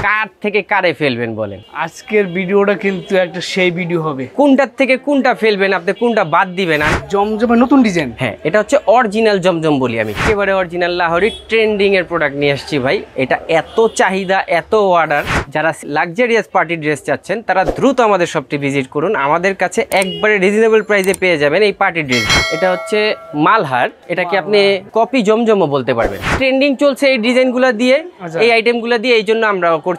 কার থেকে কারে ফেলবেন বলেন? আজকের ভিডিওটা কিন্তু একটা সেই ভিডিও হবে। কোনটার থেকে কোনটা ফেলবেন, আপনি কোনটা বাদ দিবেন? জমজমে নতুন ডিজাইন। হ্যাঁ, এটা হচ্ছে অরিজিনাল জমজম বলি আমি, একেবারে অরিজিনাল লাহোরি ট্রেন্ডিং এর প্রোডাক্ট নিয়ে আসছি ভাই। এটা এত চাহিদা, এত অর্ডার, যারা লাক্সারিয়াস পার্টি ড্রেস চাচ্ছেন তারা দ্রুত আমাদের শপটি ভিজিট করুন। আমাদের কাছে একবারে রিজনেবল প্রাইসে পেয়ে যাবেন এই পার্টি ড্রেস। এটা হচ্ছে মালহার, এটাকে আপনি কপি জমজমও বলতে পারবেন। ট্রেন্ডিং চলছে এই ডিজাইনগুলো দিয়ে, এই আইটেমগুলো দিয়ে, এই জন্য আমরাও করছি।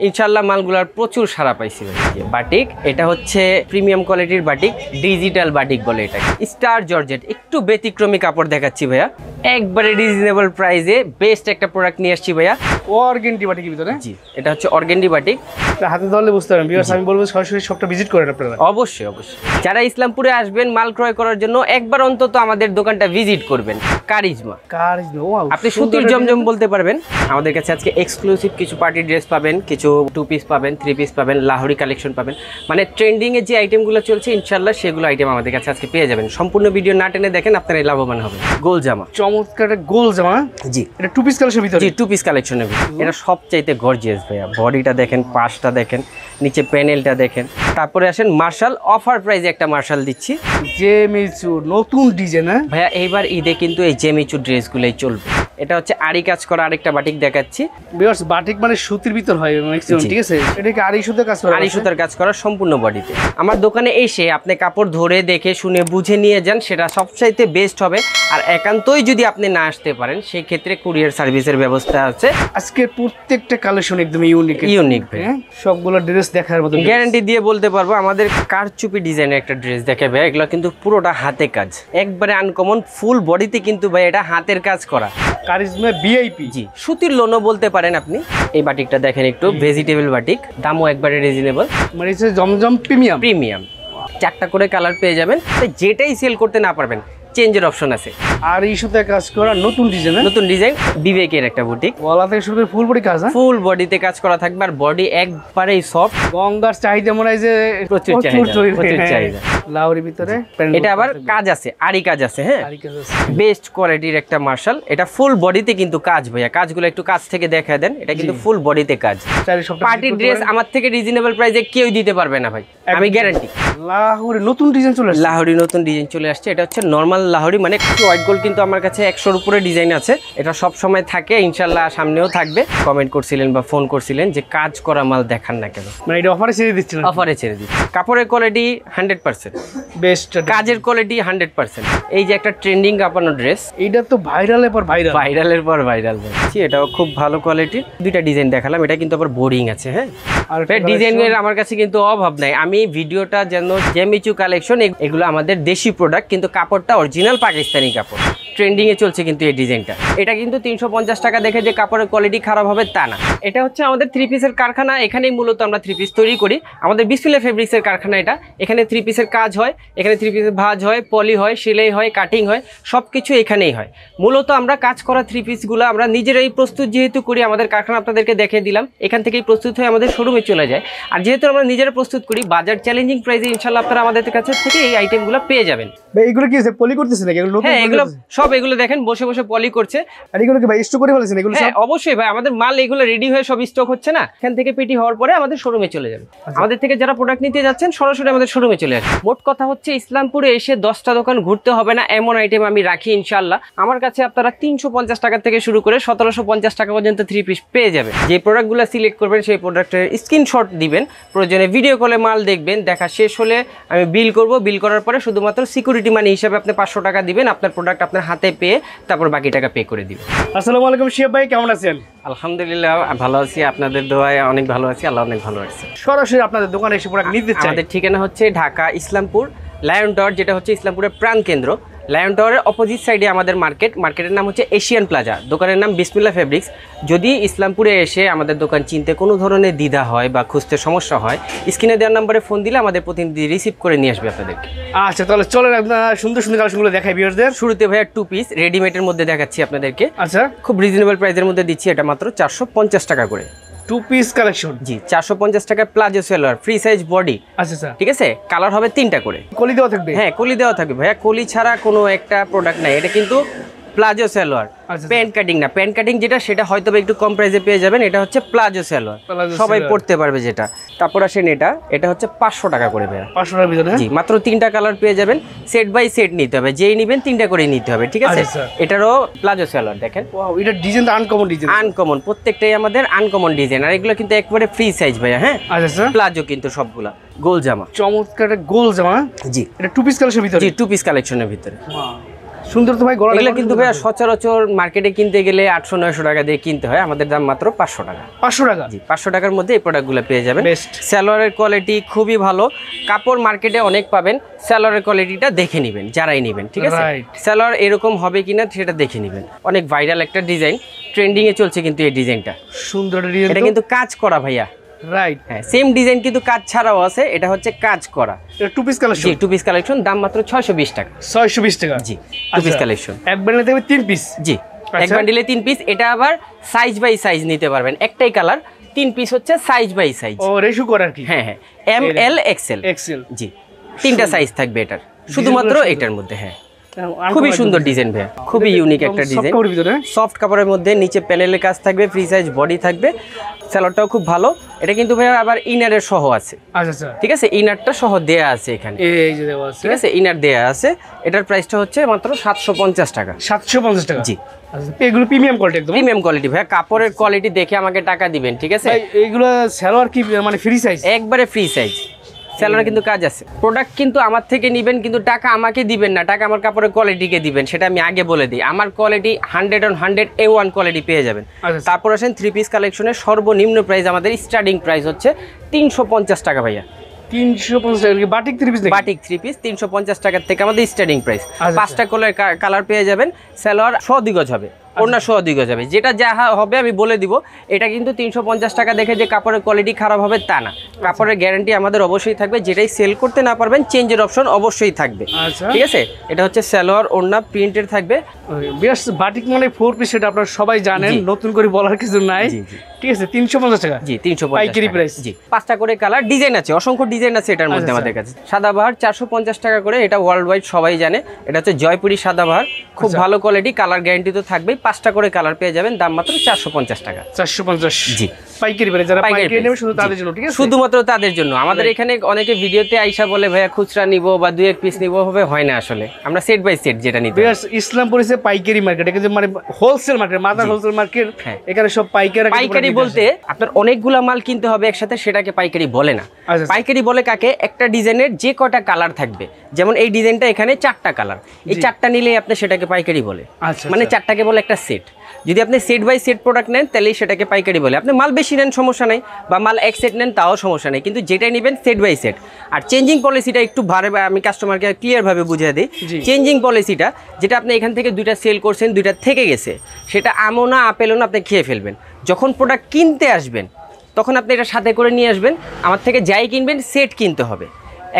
ইনশাল্লাহ মালগুলার প্রচুর সারা পাইছি ভাই। বাটিক, এটা হচ্ছে প্রিমিয়াম কোয়ালিটির বাটিক, ডিজিটাল বাটিক বলে এটাকে। স্টার জর্জেট, একটু ব্যতিক্রমী কাপড় দেখাচ্ছি ভাইয়া, একবারে রিজনেবল প্রাইসে বেস্ট একটা প্রোডাক্ট নিয়ে আসছি ভাইয়া। অর্গেন্ডি বাটিকের ভিতরে? জি, এটা হচ্ছে অর্গেন্ডি বাটিক। হাতে ধরলে বুঝতে পারবেন ভিউয়ার্স, আমি বলবো সরাসরি শপটা ভিজিট করেন আপনারা। অবশ্যই অবশ্যই, যারা ইসলামপুরে আসবেন মাল ক্রয় করার জন্য একবার অন্তত আমাদের দোকানটা ভিজিট করবেন। কারিজমা, আপনি সুতির জমজম বলতে পারবেন। আমাদের কাছে আজকে এক্সক্লুসিভ কিছু পার্টি ড্রেস পাবেন, কিছু 2 পিস পাবেন, 3 পিস পাবেন, লাহোরি কালেকশন পাবেন। মানে ট্রেন্ডিং এর যে আইটেমগুলো চলছে ইনশাআল্লাহ সেগুলো আইটেম আমাদের কাছে আজকে পেয়ে যাবেন। সম্পূর্ণ ভিডিও না টেনে দেখেন, আপনারাই লাভবান হবেন। গোল জামা, চমৎকার গোল জামা। জি, এটা 2 পিস কালেকশনের ভিতরে? জি, 2 পিস কালেকশনের ভিতরে। এটা সবচাইতে গর্জিয়াস ভাইয়া। বডিটা দেখেন, পাশটা দেখেন, নিচে প্যানেলটা দেখেন। তারপরে আসেন মার্শাল, অফার প্রাইসে একটা মার্শাল দিচ্ছি। জেমিচু নতুন ডিজাইন ভাইয়া, এইবার ঈদে কিন্তু এই জেমিচু ড্রেসগুলোই চলবে। এটা হচ্ছে আরি কাজ করা আরেকটা বাটিক দেখাচ্ছি। ভিউয়ার্স, বাটিক মানে সুতির ভিতর হয় ম্যাক্সিমাম, ঠিক আছে? এটা কি আরি সুতার কাজ করা? আরি সুতার কাজ করা সম্পূর্ণ বডিতে। আমার দোকানে এসে আপনি কাপড় ধরে দেখে শুনে বুঝে নিয়ে যান, সেটা সবচাইতে বেস্ট হবে। আর একান্তই যদি আপনি না আসতে পারেন, সেই ক্ষেত্রে কুরিয়ার সার্ভিসের ব্যবস্থা আছে। আজকে প্রত্যেকটা কালেকশন একদম ইউনিক ভাই। সবগুলো ড্রেস দেখার মতো গ্যারান্টি দিয়ে বলতে পারবো। আমাদের কারচুপি ডিজাইনের একটা ড্রেস দেখাবে, এগুলো কিন্তু পুরোটা হাতে কাজ, একবারে আনকমন, ফুল বডিতে কিন্তু ভাই এটা হাতের কাজ করা। Charisma VIP. জি, সুতির লোনও বলতে পারেন আপনি। এই বাটিকটা দেখেন, একটু ভেজিটেবল বাটিক, দামও একবারে রিজনেবল। মানে জমজম প্রিমিয়াম। 4টা করে কালার পেয়ে যাবেন। যেটাই সেল করতে না পারবেন, চেঞ্জের অপশন আছে। আর এই সাথে কাজ করা নতুন ডিজাইন বিবেকের একটা বুটিক। গলা থেকে শুরু করে ফুল বডি কাজ, ফুল বডিতে কাজ করা থাকবে, আর বডি একবারেই সফট। গঙ্গার চাহিদা মনে হয় যে প্রচুর চাহিদা। লাহোরি ভিতরে এটা আবার কাজ আছে, আরি কাজ আছে। হ্যাঁ, বেস্ট কোয়ালিটির একটা মার্শাল। এটা ফুল বডিতে কিন্তু কাজ ভাইয়া। কাজগুলো একটু কাজ থেকে দেখা দেন, এটা কিন্তু ফুল বডিতে কাজ। পার্টি ড্রেস আমার থেকে রিজনেবল প্রাইসে কেউ দিতে পারবে না ভাই, আমি গ্যারান্টি। লাহোরি নতুন ডিজাইন চলে আসছে। এটা হচ্ছে নরমাল লাহোরি, মানে হোয়াইট গোল্ড কিন্তু আমার কাছে 100-র উপরে ডিজাইন আছে। এটা সব সময় থাকে, ইনশাআল্লাহ সামনেও থাকবে। কমেন্ট করছিলেন বা ফোন করছিলেন যে কাজ করা মাল দেখান না কেন, মানে এটা অফারে ছেড়ে দিচ্ছেন? অফারে ছেড়ে দিচ্ছি। কাপড়ের কোয়ালিটি 100%, বেস্ট। কাজের কোয়ালিটি 100%। এই যে একটা ট্রেন্ডিং কাপানো ড্রেস, এটা তো ভাইরালের পর ভাইরাল বলছি। এটাও খুব ভালো কোয়ালিটির। 2টা ডিজাইন দেখালাম, এটা কিন্তু আবার বোরিং আছে। হ্যাঁ, আর ডিজাইনের আমার কাছে কিন্তু অভাব নাই। আমি ভিডিওটা যেন জেমিচু কালেকশন, এগুলো আমাদের দেশি প্রোডাক্ট, কিন্তু কাপড়টা অরিজিনাল পাকিস্তানি কাপড়। ট্রেন্ডিং এ চলছে কিন্তু এই ডিজাইনটা। এটা কিন্তু 350 টাকা দেখে যে কাপড়ের কোয়ালিটি খারাপ হবে তা না। এটা হচ্ছে আমাদের 3 পিসের কারখানা। এখানেই মূলত আমরা 3 পিস তৈরি করি। আমাদের বিসমিল্লাহ ফেব্রিক্সের কারখানা এটা। এখানে 3 পিসের কাজ হয়, এখানে 3 পিসের ভাঁজ হয়, পলি হয়, সেলাই হয়, কাটিং হয়, সব কিছু এখানেই হয়। মূলত আমরা কাজ করা 3 পিসগুলো আমরা নিজেরাই প্রস্তুত যেহেতু করি, আমাদের কারখানা আপনাদেরকে দেখিয়ে দিলাম, এখান থেকেই প্রস্তুত হয়ে আমাদের শোরুমে চলে যায়। আর যেহেতু আমরা নিজেরা প্রস্তুত করি, বাজার চ্যালেঞ্জিং প্রাইসে ইনশাআল্লাহ আপনারা আমাদের কাছে থেকে এই আইটেমগুলো পেয়ে যাবেন। ভাই এগুলো কি পলি করতেছেন নাকি? হ্যাঁ, এগুলো সব, এগুলো দেখেন বসে বসে পলি করছে। আর এগুলো কি ভাই স্টক করে ফেলেছেন এগুলো? হ্যাঁ, অবশ্যই ভাই, আমাদের মাল এগুলো রেডি হয়ে সব স্টক হচ্ছে না, এখান থেকে পেটি হওয়ার পরে আমাদের শোরুমে চলে যাবে। আমাদের থেকে যারা প্রোডাক্ট নিতে যাচ্ছেন সরাসরি আমাদের শোরুমে চলে আসবে। মোট কথা হচ্ছে ইসলামপুরে এসে 10টা দোকান ঘুরতে হবে না, এমন আইটেম আমি রাখি ইনশাআল্লাহ। আমার কাছে আপনারা 350 টাকা থেকে শুরু করে 1750 টাকা পর্যন্ত 3 পিস পেয়ে যাবে। যে প্রোডাক্টগুলো সিলেক্ট করবেন সেই প্রোডাক্টের স্ক্রিনশট দিবেন, প্রয়োজনে ভিডিও কলে মাল দেখবেন। দেখা শেষ হলে আমি বিল করব, বিল করার পরে শুধুমাত্র সিকিউরিটি মানি হিসাবে আপনি 500 টাকা দিবেন, আপনার প্রোডাক্ট আপনার হাতে পেয়ে তারপর বাকি টাকা পে করে দিবেন। আসসালামু আলাইকুম শিহাব ভাই, কেমন আছেন? আলহামদুলিল্লাহ ভালো আছি, আপনাদের দোয়ায় অনেক ভালো আছি, আল্লাহ অনেক ভালো আছে। সরাসরি আপনাদের দোকানে এসে প্রোডাক্ট নিতে চাই। আমাদের ঠিকানা হচ্ছে ঢাকা ইসলামপুর লায়ন টাওয়ার, যেটা হচ্ছে ইসলামপুরের প্রাণ কেন্দ্র। লায়ন টাওয়ারের অপোজিট সাইডে আমাদের মার্কেটের নাম হচ্ছে এশিয়ান প্লাজা, দোকানের নাম বিসমিল্লাহ ফেব্রিক্স। যদি ইসলামপুরে এসে আমাদের দোকান চিনতে কোনো ধরনের দ্বিধা হয় বা খুঁজতে সমস্যা হয়, স্ক্রিনে দেওয়ার নাম্বারে ফোন দিলে আমাদের প্রতিনিধি রিসিভ করে নিয়ে আসবে আপনাদেরকে। আচ্ছা, তাহলে চলেন সুন্দর সুন্দর কালেকশনগুলো দেখাই ভিউয়ারদের। শুরুতে ভাইয়া 2 পিস রেডিমেডের মধ্যে দেখাচ্ছি আপনাদেরকে। আচ্ছা, খুব রিজনেবল প্রাইসের মধ্যে দিচ্ছি, এটা মাত্র 450 টাকা করে। 2 পিস কালেকশন, জি, 450 টাকা palazzo salwar, free size body. আচ্ছা স্যার, ঠিক আছে। কালার হবে 3টা করে। কলি দেওয়া থাকবে? হ্যাঁ, কলি দেওয়া থাকবে ভাইয়া। কলি ছাড়া কোনো একটা প্রোডাক্ট নাই। এটা কিন্তু প্লাজো সালোয়ার, প্যান্ট কাটিং না, প্যান্ট কাটিং যেটা সেটা হয়তো একটু কম প্রাইসে পেয়ে যাবেন। এটা হচ্ছে প্লাজো সালোয়ার, সবাই পড়তে পারবে যেটা। তারপর আসেন এটা হচ্ছে 500 টাকা করে ভাইয়া। 500 টাকার ভিতরে জি, মাত্র 3টা কালার পেয়ে যাবেন। সেট বাই সেট নিতে হবে, যেই নেবেন 3টা করে নিতে হবে, ঠিক আছে। এটারও প্লাজো সালোয়ার দেখেন, ওয়াও, এটা ডিজাইন আনকমন ডিজাইন, আনকমন, প্রত্যেকটাই আমাদের আনকমন ডিজাইন। আর এগুলো কিন্তু একবারে ফ্রি সাইজ ভাইয়া। হ্যাঁ আচ্ছা, প্লাজো কিন্তু সবগুলা গোল জামা, চমৎকার গোল জামা। জি, এটা টু পিস কালেকশনের ভিতরে। জি, টু পিস কালেকশনের ভিতরে। সুন্দর তো ভাই। এগুলো কিন্তু ভাইয়া সচরাচর মার্কেটে কিনতে গেলে 800-900 টাকা দিয়ে কিনতে হয়, আমাদের দাম মাত্র 500 টাকা। 500 টাকা? জি, 500 টাকার মধ্যে এই প্রোডাক্টগুলো পেয়ে যাবেন। সালোয়ারের কোয়ালিটি খুবই ভালো, কাপড় মার্কেটে অনেক পাবেন, সালোয়ারের কোয়ালিটিটা দেখে নেবেন যারাই নেবেন, ঠিক আছে। সালোয়ার এরকম হবে কিনা সেটা দেখে নেবেন। অনেক ভাইরাল একটা ডিজাইন, ট্রেন্ডিং এ চলছে কিন্তু এই ডিজাইনটা। সুন্দর ডিজাইন, এটা কিন্তু কাজ করা ভাইয়া। রাইট, হ্যাঁ, সেম ডিজাইন কিন্তু কাজ ছাড়াও আছে, এটা হচ্ছে কাজ করা। এটা টু পিস কালেকশন। জি, টু পিস কালেকশন, দাম মাত্র 620 টাকা। 620 টাকা? জি, টু পিস কালেকশন। এক বান্ডেলে থাকবে 3 পিস? জি, এক বান্ডেলে 3 পিস। এটা আবার সাইজ বাই সাইজ নিতে পারবেন, একটাই কালার, 3 পিস হচ্ছে সাইজ বাই সাইজ। ও, রেশিও করা কি? হ্যাঁ হ্যাঁ, এম এল এক্সেল। জি, 3টা সাইজ থাকবে এটার, শুধুমাত্র এটার মধ্যে। হ্যাঁ, খুবই সুন্দর ডিজাইন ভাই, খুবই ইউনিক একটা ডিজাইন। সফট কাপড়ের মধ্যে নিচে প্যানেলের কাজ থাকবে, ফ্রি সাইজ বডি থাকবে, সালোয়ারটাও খুব ভালো। এটা কিন্তু ভাই আবার ইনারের সহ আছে। আচ্ছা, ঠিক আছে, ইনারটা সহ দেয়া আছে এখানে, এই যে দেওয়া আছে, ঠিক আছে, ইনার দেয়া আছে। এটার প্রাইসটা হচ্ছে মাত্র 750 টাকা। 750 টাকা? জি। এগুলো প্রিমিয়াম কোয়ালিটি, একদম প্রিমিয়াম কোয়ালিটি ভাই। কাপড়ের কোয়ালিটি দেখে আমাকে টাকা দিবেন, ঠিক আছে। এইগুলো সালোয়ার কি মানে ফ্রি সাইজ? একবারে ফ্রি সাইজ, সালোয়ারে কিন্তু কাজ আছে। প্রোডাক্ট কিন্তু আমার থেকে নেবেন, কিন্তু টাকা আমাকে দিবেন না, টাকা আমার কাপড়ের কোয়ালিটিকে দিবেন, সেটা আমি আগে বলে দিই। আমার কোয়ালিটি 100 A1 কোয়ালিটি পেয়ে যাবেন। তারপর আসেন 3 পিস কালেকশনের সর্বনিম্ন প্রাইস, আমাদের স্টার্টিং প্রাইস হচ্ছে 350 টাকা ভাইয়া। 350 টাকা বাটিক 3 পিস? বাটিক 3 পিস 350 টাকার থেকে আমাদের স্টার্টিং প্রাইস। 5টা কালার পেয়ে যাবেন, সালোয়ার সদিগজ হবে, ওড়না সদিগজ হবে, যেটা যা হবে আমি বলে দিব। এটা কিন্তু 350 টাকা দেখে যে কাপড়ের কোয়ালিটি খারাপ হবে তা না, কাপড়ের গ্যারান্টি আমাদের অবশ্যই থাকবে। যেটাই সেল করতে না পারবেন চেঞ্জের অপশন অবশ্যই থাকবে, ঠিক আছে। এটা হচ্ছে সালোয়ার, ওড়না প্রিন্টের থাকবে। বেশ, বাটিক মানে 4 পিস, সেটা আপনারা সবাই জানেন, নতুন করে বলার কিছু নাই, ঠিক আছে। 350 টাকা? জি, 350 পাইকারি প্রাইস। জি, 5টা করে কালার, ডিজাইন আছে, অসংখ্য ডিজাইন আছে এটার মধ্যে আমাদের কাছে। সাদাবাহার 450 টাকা করে, এটা ওয়ার্ল্ড ওয়াইড সবাই জানে। এটা হচ্ছে জয়পুরি সাদাবাহার, খুব ভালো কোয়ালিটি, কালার গ্যারান্টি তো থাকবেই। 5টা করে কালার পেয়ে যাবেন, দাম মাত্র 450 টাকা। 450? জি, পাইকারি প্রাইস। যারা পাইকারি নেবে শুধু তাদের জন্য, ঠিক আছে, শুধুমাত্র তাদের জন্য। আমাদের এখানে অনেকে ভিডিওতে আইসা বলে ভাইয়া খুচরা নিব বা 2-1 পিস নিব, হবে হয় না আসলে, আমরা সেট বাই সেট যেটা নিতে। ইসলামপুর হচ্ছে পাইকারি মার্কেট, এখানে মানে wholesale market, mother wholesale market, এখানে সব পাইকারি। পাইকারি বলতে আপনার অনেকগুলা মাল কিনতে হবে একসাথে, সেটাকে পাইকারি বলে না। পাইকারি বলে কাকে? একটা ডিজাইনের যে কটা কালার থাকবে, যেমন এই ডিজাইনটা এখানে 4টা কালার, এই 4টা নিলেই আপনি সেটাকে পাইকারি বলে। মানে 4টাকে বলে একটা সেট। যদি আপনি সেট বাই সেট প্রোডাক্ট নেন তাহলে সেটাকে পাইকারি বলে। আপনি মাল বেশি নেন সমস্যা নেই, বা মাল এক সেট নেন তাও সমস্যা নেই, কিন্তু যেটাই নেবেন সেট বাই সেট। আর চেঞ্জিং পলিসিটা একটু আমি কাস্টমারকে ক্লিয়ারভাবে বুঝিয়ে দিই। চেঞ্জিং পলিসিটা যেটা আপনি এখান থেকে 2টা সেল করছেন, 2টা থেকে গেছে, সেটা আমও না আপেলও না, আপনি খেয়ে ফেলবেন। যখন প্রোডাক্ট কিনতে আসবেন তখন আপনি এটা সাথে করে নিয়ে আসবেন। আমার থেকে যাই কিনবেন সেট কিনতে হবে,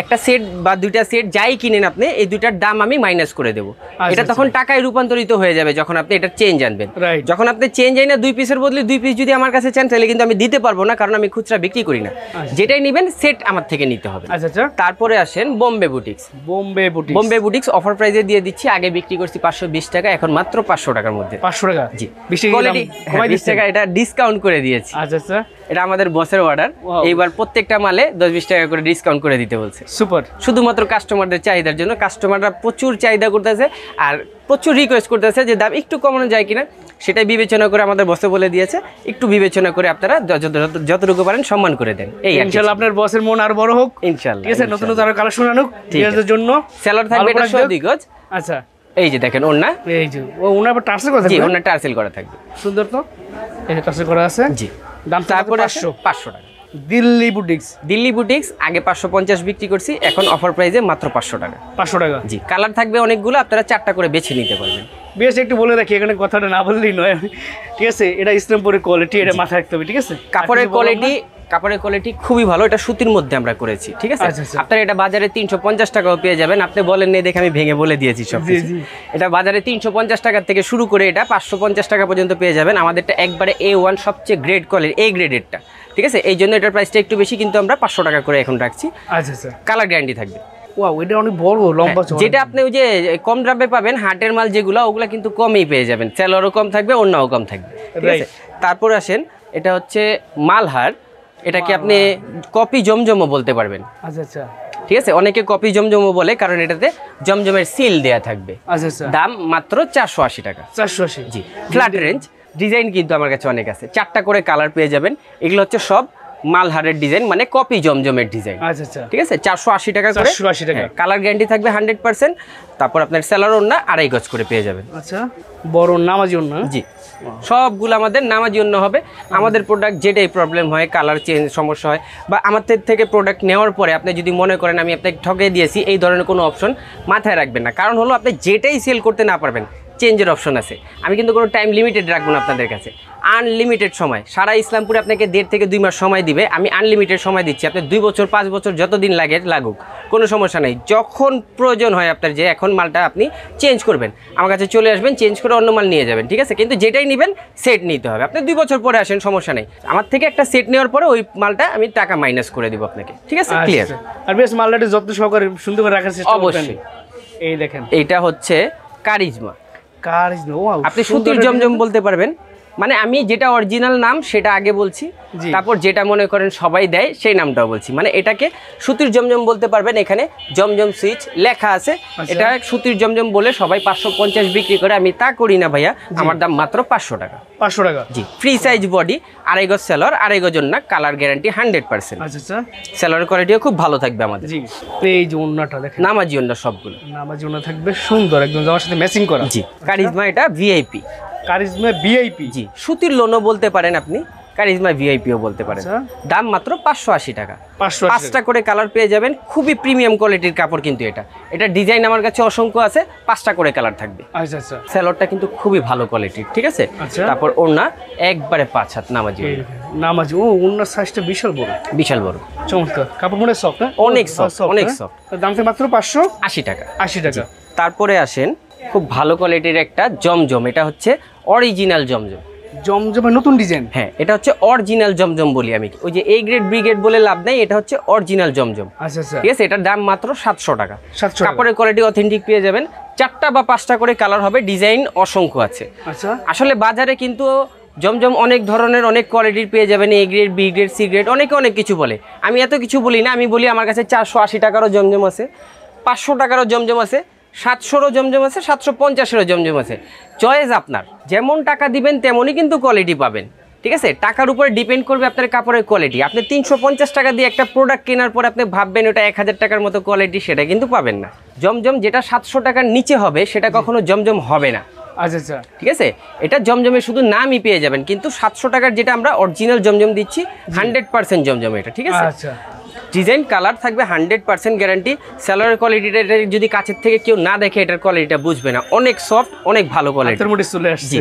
একটা সেট বা 2টা সেট যাই কিনেন আপনি, এই 2টার দাম আমি মাইনাস করে দেবো। এটা তখন টাকায় রূপান্তরিত হয়ে যাবে যখন আপনি এটা চেঞ্জ আনবেন। যখন আপনি চেঞ্জ আই না 2 পিসের বদলে 2 পিস যদি আমার কাছে চান তাহলে কিন্তু আমি দিতে পারবো না, কারণ আমি খুচরা বিক্রি করি না। যেটাই নেবেন সেট আমার থেকে নিতে হবে। তারপরে আসেন Bombay boutiques. Bombay boutiques offer প্রাইসে দিয়ে দিচ্ছি। আগে বিক্রি করছি 520 টাকা, এখন মাত্র 500 টাকার মধ্যে। 500 টাকা? জি, কোয়ালিটি 20 টাকা এটা ডিসকাউন্ট করে দিয়েছি। আচ্ছা, এটা আমাদের বসের অর্ডার, এইবার প্রত্যেকটা মালে 10-20 টাকা করে ডিসকাউন্ট করে দিতে বলছে। সুপার, শুধুমাত্র কাস্টমারদের চাহিদার জন্য। কাস্টমাররা প্রচুর চাহিদা করতেছে আর প্রচুর রিকোয়েস্ট করতেছে যে দাম একটু কমানো যায় কিনা, সেটাই বিবেচনা করে আমাদের বসে বলে দিয়েছে, একটু বিবেচনা করে আপনারা যতটুকু পারেন সম্মান করে দেন। এই ইনশাআল্লাহ আপনার বসের মন আর বড় হোক ইনশাআল্লাহ, ঠিক আছে। নতুন নতুন আরো কালেকশন আনুক, এর জন্য সেলার থাকবে এটা সদিগজ। আচ্ছা, এই যে দেখেন ওন্না, এই যে ওন্না আবার টার্সেল করা থাকবে। জি, ওন্না টার্সেল করা থাকবে, সুন্দর তো, এই যে টার্সেল করা আছে। জি, দাম তারপরে 500 টাকা। দিল্লি বুটিক্স আগে 550 বিক্রি করছি, এখন অফার প্রাইসে মাত্র 500 টাকা। 500 টাকা? জি, কালার থাকবে অনেকগুলো, আপনারা 4টা করে বেছে নিতে পারবেন। বেশ, একটু বলে রাখি, এখানে কথাটা না বললেই নয়, ঠিক আছে। এটা ইসলামপুরের কোয়ালিটি, এটা মাথায় রাখতে হবে, ঠিক আছে। কাপড়ের কোয়ালিটি খুবই ভালো, এটা সুতির মধ্যে আমরা করেছি, ঠিক আছে। আপনারা এটা বাজারে 350 টাকাও পেয়ে যাবেন। আপনি বলেন নেই দেখে আমি ভেঙে বলে দিয়েছি সব। এটা বাজারে 350 টাকা থেকে শুরু করে এটা 550 টাকা পর্যন্ত পেয়ে যাবেন। আমাদেরটা একবারে A1 সবচেয়ে গ্রেড কোয়ালিটি, A গ্রেডেরটা, ঠিক আছে। এই জন্য এটার প্রাইসটা একটু বেশি, কিন্তু আমরা 500 টাকা করে এখন রাখছি। আচ্ছা, কালার গ্যারান্টি থাকবে। ওয়াও, এটা অনেক বড় লম্বা চওড়া। যেটা আপনি ওই যে কম দামে পাবেন হাটের মাল যেগুলো, ওগুলা কিন্তু কমই পেয়ে যাবেন, সেলরও কম থাকবে, অন্যও কম থাকবে, ঠিক আছে। তারপর আসেন, এটা হচ্ছে মালহার, এটাকে আপনি কপি জমজমও বলতে পারবেন। আচ্ছা আচ্ছা, ঠিক আছে, অনেকে কপি জমজমও বলে, কারণ এটাতে জমজমের সিল দেয়া থাকবে। আচ্ছা আচ্ছা, দাম মাত্র 480 টাকা। 480। জি, ফ্ল্যাট রেঞ্জ। ডিজাইন কিন্তু আমার কাছে অনেক আছে, 4টা করে কালার পেয়ে যাবেন। এগুলো হচ্ছে সব মালহারের ডিজাইন, মানে কপি জমজমের ডিজাইন। আচ্ছা আচ্ছা, ঠিক আছে, 480 টাকা করে। 480 টাকা। কালার গ্যারান্টি থাকবে 100%। তারপর আপনার সেলার ওন্না 2.5 গজ করে পেয়ে যাবেন। আচ্ছা, বড় নামাজি ওন্না। জি, সবগুলো আমাদের নামাজি ওন্না হবে। আমাদের প্রোডাক্ট যেটাই প্রবলেম হয়, কালার চেঞ্জ সমস্যা হয়, বা আমাদের থেকে প্রোডাক্ট নেওয়ার পরে আপনি যদি মনে করেন আমি আপনাকে ঠকিয়ে দিয়েছি, এই ধরনের কোনো অপশন মাথায় রাখবেন না। কারণ হলো আপনি যেটাই সেল করতে না পারবেন, চেঞ্জের অপশন আছে। আমি কিন্তু কোনো টাইম লিমিটেড রাখবো না আপনাদের কাছে, আনলিমিটেড সময়। সারা ইসলামপুরে আপনাকে 1.5 থেকে 2 মাস সময় দিবে, আমি আনলিমিটেড সময় দিচ্ছি। আপনি 2 বছর 5 বছর যতদিন লাগে লাগুক, কোনো সমস্যা নেই। যখন প্রয়োজন হয় আপনার যে এখন মালটা আপনি চেঞ্জ করবেন, আমার কাছে চলে আসবেন, চেঞ্জ করে অন্য মাল নিয়ে যাবেন, ঠিক আছে। কিন্তু যেটাই নেবেন সেট নিতে হবে। আপনি 2 বছর পরে আসেন, সমস্যা নেই। আমার থেকে একটা সেট নেওয়ার পরে ওই মালটা আমি টাকা মাইনাস করে দিব আপনাকে, ঠিক আছে, ক্লিয়ার। আর বেশ মালটা যত্ন সহকারে সুন্দর করে রাখার চেষ্টা করবেন। অবশ্যই। এই দেখেন, এইটা হচ্ছে কারিজমা। কারিজমা, ওয়াও, আপনি সুতির জমজম বলতে পারবেন, মানে আমি যেটা অরিজিনাল নাম সেটা আগে বলছি, তারপর যেটা মনে করেন সবাই দেয় সেই নামটাও বলছি। মানে এটাকে সুতির জমজম বলতে পারবেন। এখানে জমজম সুইচ লেখা আছে। এটা সুতির জমজম বলে সবাই 550 বিক্রি করে, আমি তা করি না ভাইয়া। আমার দাম মাত্র 500 টাকা। 500 টাকা। জি, ফ্রি সাইজ বডি, 2.5 গজ সেলর, 2.5 গজ ওন্না, কালার গ্যারান্টি 100%। আচ্ছা আচ্ছা, সেলরের কোয়ালিটিও খুব ভালো থাকবে আমাদের। জি, এই যে ওন্নাটা দেখেন, নামাজি ওন্না সবগুলো নামাজি ওন্না থাকবে সুন্দর, একদম জামার সাথে ম্যাচিং করা। জি, কারিজমা এটা ভিআইপি। কারিজমা ভিআইপি। জি, সুতির লোনও বলতে পারেন আপনি, কারিজমা ভিআইপিও বলতে পারেন। দাম মাত্র 580 টাকা। 5টা করে কালার পেয়ে যাবেন। খুবই প্রিমিয়াম কোয়ালিটির কাপড় কিন্তু এটা ডিজাইন আমার কাছে অসংখ্য আছে, 5টা করে কালার থাকবে। আচ্ছা আচ্ছা, সেলরটা কিন্তু খুবই ভালো কোয়ালিটির, ঠিক আছে। তারপর ওড়না একবারে 5 হাত নামাজি। নামাজি, ও ওড়নার সাইজটা বিশাল বড়, বিশাল বড়, চমৎকার। কাপড় মনে সফট, অনেক সফট, অনেক সফট। দামটা মাত্র 580 টাকা। 80 টাকা। তারপরে আসেন খুব ভালো কোয়ালিটির একটা জমজম। এটা হচ্ছে অরিজিনাল জমজম। জমজমের নতুন ডিজাইন। হ্যাঁ, এটা হচ্ছে অরিজিনাল জমজম বলি আমি। ওই যে এ গ্রেড বি গ্রেড বলে লাভ নাই, এটা হচ্ছে অরিজিনাল জমজম। আচ্ছা আচ্ছা, ঠিক আছে। এটার দাম মাত্র 700 টাকা। 700 টাকা। কাপড়ের কোয়ালিটি অথেন্টিক পেয়ে যাবেন। 4টা বা 5টা করে কালার হবে, ডিজাইন অসংখ্য আছে। আচ্ছা, আসলে বাজারে কিন্তু জমজম অনেক ধরনের, অনেক কোয়ালিটির পেয়ে যাবেন। A grade B grade C grade, অনেকে অনেক কিছু বলে। আমি এত কিছু বলি না, আমি বলি আমার কাছে 480 টাকারও জমজম আছে, 500 টাকারও জমজম আছে, 700রও জমজম আছে, 750এরও জমজম আছে। চয়েস আপনার, যেমন টাকা দিবেন তেমনই কিন্তু কোয়ালিটি পাবেন, ঠিক আছে। টাকার উপরে ডিপেন্ড করবে আপনার কাপড়ের কোয়ালিটি। আপনি 350 টাকা দিয়ে একটা প্রোডাক্ট কেনার পর আপনি ভাববেন ওটা 1000 টাকার মতো কোয়ালিটি, সেটা কিন্তু পাবেন না। জমজম যেটা 700 টাকার নিচে হবে সেটা কখনো জমজম হবে না। আচ্ছা আচ্ছা, ঠিক আছে। এটা জমজমের শুধু নামই পেয়ে যাবেন, কিন্তু 700 টাকার যেটা আমরা অরিজিনাল জমজম দিচ্ছি 100% জমজম এটা, ঠিক আছে। আচ্ছা, ডিজাইন কালার থাকবে 100% গ্যারান্টি। সেলরের কোয়ালিটিটা যদি কাছের থেকে কেউ না দেখে এটার কোয়ালিটিটা বুঝবে না। অনেক সফট, অনেক ভালো কোয়ালিটি। হাতের মধ্যে চলে আসছে।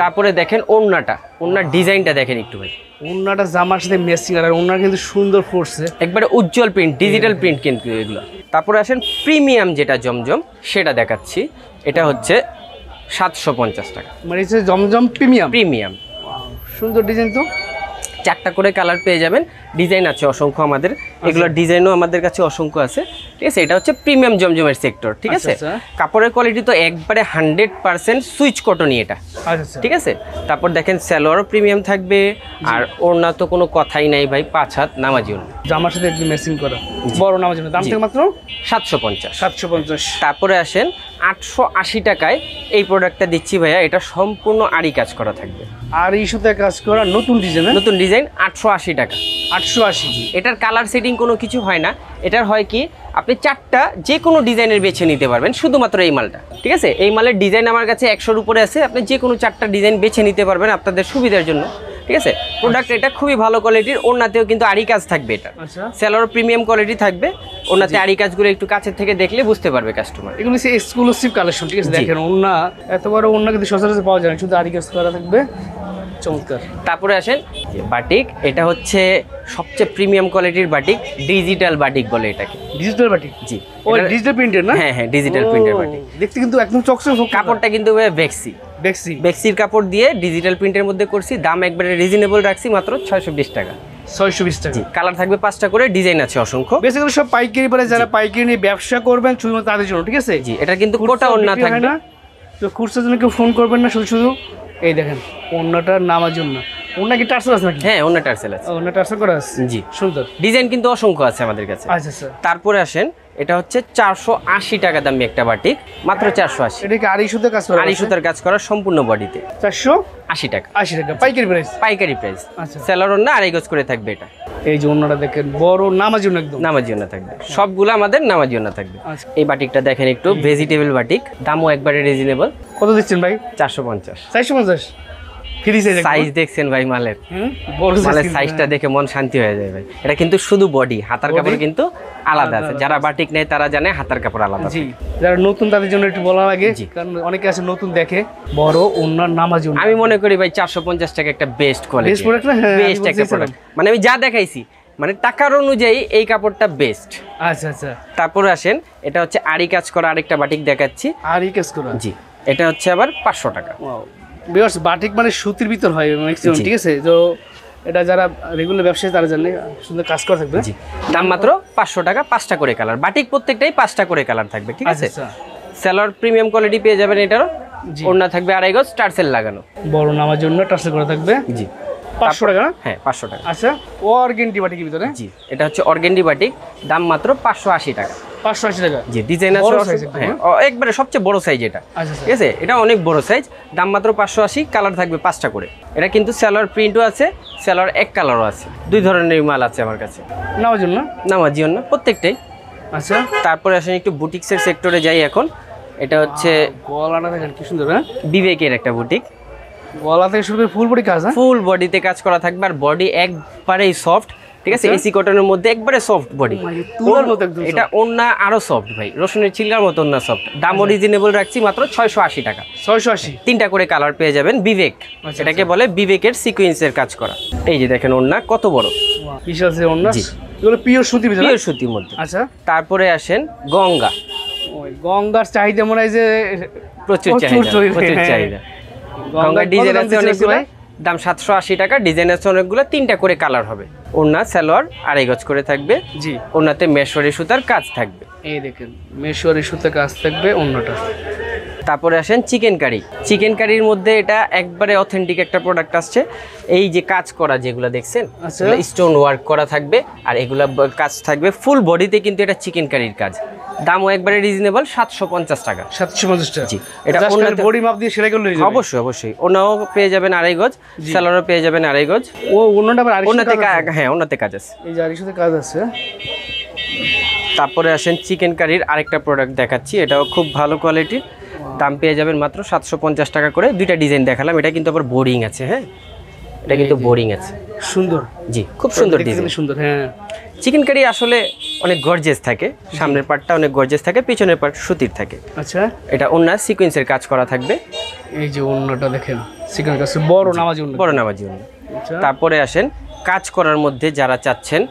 তারপরে দেখেন ওড়নাটা, ওড়নার ডিজাইনটা দেখেন একটু ভাই। ওড়নাটা জামার সাথে ম্যাচিং, আর ওড়না কিন্তু সুন্দর পড়ছে, একবারে উজ্জ্বল প্রিন্ট, ডিজিটাল প্রিন্ট কিন্তু এগুলো। তারপরে আসেন প্রিমিয়াম যেটা জমজম, সেটা দেখাচ্ছি। এটা হচ্ছে 750 টাকা। মানে হচ্ছে জমজম প্রিমিয়াম। প্রিমিয়াম, সুন্দর ডিজাইন তো। 4টা করে কালার পেয়ে যাবেন। ডিজাইন আছে অসংখ্য আমাদের, এগুলোর ডিজাইনও আমাদের কাছে অসংখ্য আছে, ঠিক আছে। এটা হচ্ছে প্রিমিয়াম জমজমের সেক্টর, ঠিক আছে। কাপড়ের কোয়ালিটি তো একবারে 100% সুইচ কটনই এটা, ঠিক আছে। তারপর দেখেন সালোয়ারও প্রিমিয়াম থাকবে, আর ওড়না তো কোনো কথাই নাই ভাই, 5 হাত নামাজি ওড়না, জামার সাথে একদম ম্যাচিং করা, বড় নামাজি ওড়না। দাম থেকে মাত্র 750। 750। তারপরে আসেন 880 টাকায় এই প্রোডাক্টটা দিচ্ছি ভাইয়া। এটা সম্পূর্ণ আড়ি কাজ করা থাকবে, আর ইস্যুতে কাজ করা, নতুন ডিজাইন। নতুন ডিজাইন, 880 টাকা। 880। এটার কালার সেটিং কোনো কিছু হয় না। এটার হয় কি, আপনি 4টা যে কোনো ডিজাইনের বেছে নিতে পারবেন, শুধুমাত্র এই মালটা, ঠিক আছে। এই মালের ডিজাইন আমার কাছে 100-র উপরে আছে। আপনি যে কোনো 4টা ডিজাইন বেছে নিতে পারবেন আপনাদের সুবিধার জন্য, ঠিক আছে। প্রোডাক্ট এটা খুবই ভালো কোয়ালিটির। ওড়নাতেও কিন্তু আড়ি কাজ থাকবে, এটা সেলর প্রিমিয়াম কোয়ালিটি থাকবে। ওড়নাতে আড়ি কাজগুলো একটু কাছের থেকে দেখলে বুঝতে পারবে কাস্টমার। এগুলো হচ্ছে এক্সক্লুসিভ কালেকশন, ঠিক আছে। দেখেন ওড়না এত বড় ওড়না কিন্তু সচরাচর পাওয়া যায় না, শুধু আড়ি কাজ করা থাকবে, চমৎকার। তারপরে আসেন বাটিক। এটা হচ্ছে সবচেয়ে প্রিমিয়াম কোয়ালিটির বাটিক, ডিজিটাল বাটিক বলে এটাকে। Digital batik? জি, ও ডিজিটাল প্রিন্টের না? হ্যাঁ হ্যাঁ, ডিজিটাল প্রিন্টের বাটিক। দেখতে কিন্তু একদম চকচকে। কাপড়টা কিন্তু বেক্সি, বেক্সি, বেক্সির কাপড় দিয়ে ডিজিটাল প্রিন্টের মধ্যে করছি। দাম একবারে রিজনেবল রাখছি, মাত্র 620 টাকা। 620 টাকা। জি, কালার থাকবে 5টা করে, ডিজাইন আছে অসংখ্য। বেসিক্যালি সব পাইকারি পরে যারা পাইকারি নিয়ে ব্যবসা করবেন শুধুমাত্র তাদের জন্য, ঠিক আছে? জি, এটা কিন্তু কোটা ওন্না থাকবে না, তো খুচরার জন্য কেউ ফোন করবেন না, শুধু শুধু এই দেখেন ওন্নাটা নামার জন্য। ওন্না কি টার্সেল আছে নাকি? হ্যাঁ, ওন্না টার্সেল আছে। ওন্না টার্সেল করা আছে, জি, সুন্দর। ডিজাইন কিন্তু অসংখ্য আছে আমাদের কাছে। আচ্ছা স্যার। তারপরে আসেন, এটা হচ্ছে 480 টাকা দামি একটা বাটিক, মাত্র 480। এটা কি আড়াই সুতার কাজ করা? আড়াই সুতার কাজ করা সম্পূর্ণ বডিতে, 480 টাকা। 80 টাকা পাইকারি প্রাইস। পাইকারি প্রাইস। আচ্ছা, সেলার ওন্না আড়াই গজ করে থাকবে এটা। এই যে ওন্নাটা দেখেন বড়, নামার জন্য একদম। নামার জন্য থাকবে, সবগুলো আমাদের নামার জন্য থাকবে। আচ্ছা। এই বাটিকটা দেখেন একটু, ভেজিটেবল বাটিক, দামও একবারে রিজনেবল। কত দিচ্ছেন ভাই? 450। 450 ফ্রি সাইজ। সাইজ দেখছেন ভাই মালের? বড় মালের সাইজ। সাইজটা দেখে মন শান্তি হয়ে যায় ভাই। এটা কিন্তু শুধু বডি, হাতার কাপড় কিন্তু আলাদা আছে। যারা বাটিক নেয় তারা জানে হাতার কাপড় আলাদা। জি, যারা নতুন তাদের জন্য একটু বলা লাগে, জি। কারণ অনেকে আছে নতুন দেখে। বড় ওন্নার নামার জন্য আমি মনে করি ভাই 450 টাকা একটা বেস্ট কোয়ালিটি, বেস্ট প্রোডাক্ট না? হ্যাঁ, বেস্ট একটা প্রোডাক্ট। মানে আমি যা দেখাইছি, মানে টাকার অনুযায়ী এই কাপড়টা বেস্ট। আচ্ছা আচ্ছা। তারপরে আসেন, এটা হচ্ছে আড়ি কাজ করা আরেকটা বাটিক দেখাচ্ছি। আর এই কাজ করা। জি, এটা হচ্ছে আবার 500 টাকা। বিকজ বাটিক মানে সুতির ভিতর হয় ম্যাক্সিমাম, ঠিক আছে? তো এটা যারা রেগুলার ব্যবসায়ী তারা জানে, সুন্দর কাজ করা থাকবে। জি, দাম মাত্র 500 টাকা, 5টা করে কালার। বাটিক প্রত্যেকটাই 5টা করে কালার থাকবে, ঠিক আছে? আচ্ছা। সেলর প্রিমিয়াম কোয়ালিটি পেয়ে যাবেন এটারও। জি। ওড়না থাকবে আড়াই গজ, টার্সেল লাগানো। বড় নামার জন্য টার্সেল করা থাকবে। জি, 500 টাকা না? হ্যাঁ, 500 টাকা। আচ্ছা, অর্গেন্ডি বাটিকের ভিতরে। জি, এটা হচ্ছে অর্গেন্ডি বাটিক, দাম মাত্র 580 টাকা। 580 টাকা। জি, ডিজাইন আছে বড় অসংখ্য। size একদম, হ্যাঁ, একবারে সবচেয়ে বড় সাইজ এটা, আচ্ছা ঠিক আছে? এটা অনেক বড় সাইজ, দাম মাত্র 580, কালার থাকবে 5টা করে। এটা কিন্তু সেলর প্রিন্টও আছে, সেলর এক কালারও আছে, দুই ধরনের মাল আছে আমার কাছে। নামার জন্য? নামার জন্য প্রত্যেকটাই। আচ্ছা। তারপরে আসেন একটু বুটিক্সের সেক্টরে যাই এখন। এটা হচ্ছে গলাটা দেখেন কি সুন্দর, হ্যাঁ? বিবেকের একটা বুটিক, গলা থেকে শুরু করে ফুল বডি কাজ, হ্যাঁ? ফুল বডিতে কাজ করা থাকবে, আর বডি একবারেই সফট, ঠিক আছে? এসি কটনের মধ্যে একবারে সফট বডি। তুলার মতো একদম। এটা ওন্না আরো সফট ভাই, রসুনের ছিলকার মতো ওন্না সফট। দামও রিজনেবল রাখছি, মাত্র 680 টাকা। 680। 3টা করে কালার পেয়ে যাবেন। বিবেক, এটাকে বলে বিবেকের সিকোয়েন্সের কাজ করা। এই যে দেখেন ওন্না কত বড়, বিশাল আছে ওন্না। জি। এগুলো পিওর সুতির ভিতরে? পিওর সুতির মধ্যে। আচ্ছা। তারপরে আসেন গঙ্গা। ওই গঙ্গার চাহিদা মনে হয় যে প্রচুর চাহিদা, প্রচুর চাহিদা। গঙ্গার ডিজাইন আছে অনেকগুলো, দাম 780 টাকা। ডিজাইন আছে অনেকগুলো, 3টা করে কালার হবে। ওড়না সালোয়ার আড়াই গজ করে থাকবে। জি। ওড়নাতে মেশরি সুতার কাজ থাকবে। এই দেখেন মেশরি সুতার কাজ থাকবে ওড়নাটা। তারপরে আসেন চিকেন কারি। চিকেন কারির মধ্যে এটা একবারে অথেন্টিক একটা প্রোডাক্ট আসছে। এই যে কাজ করা যেগুলো দেখছেন, স্টোন ওয়ার্ক করা থাকবে, আর এগুলা কাজ থাকবে ফুল বডিতে, কিন্তু এটা চিকেন কারির কাজ। দামও একবারে রিজনেবল, 750 টাকা। 750 টাকা। জি, এটা ওনাতে বডি মাপ দিয়ে সেলাই করলে অবশ্যই অবশ্যই। ওনাও পেয়ে যাবেন আড়াই গজ, সালোয়ারও পেয়ে যাবেন আড়াই গজ। ও ওনাটা আবার আড়াই ওনাতে হ্যাঁ, ওনাতে কাজ আছে। এই যে আড়াইশোতে কাজ আছে। তারপরে আসেন চিকেন কারির আরেকটা প্রোডাক্ট দেখাচ্ছি, এটাও খুব ভালো কোয়ালিটির। দাম পেয়ে যাবেন মাত্র 750 টাকা করে। দুইটা ডিজাইন দেখালাম, এটা কিন্তু আবার বোরিং আছে। হ্যাঁ, এটা কিন্তু বোরিং আছে, সুন্দর। জি, খুব সুন্দর ডিজাইন, সুন্দর। হ্যাঁ, চিকেন কারি আসলে অনেক গর্জিয়াস থাকে। সামনের পার্টটা অনেক গর্জিয়াস থাকে, পিছনের পার্ট সুতির থাকে। আচ্ছা। এটা ওন্না সিকোয়েন্সের কাজ করা থাকবে। এই যে ওন্নাটা দেখেন, সিকোয়েন্স কাজ, বড় নামাজি ওন্না, বড় নামাজি ওন্না। আচ্ছা। তারপরে আসেন কাজ করার মধ্যে যারা চাচ্ছেন,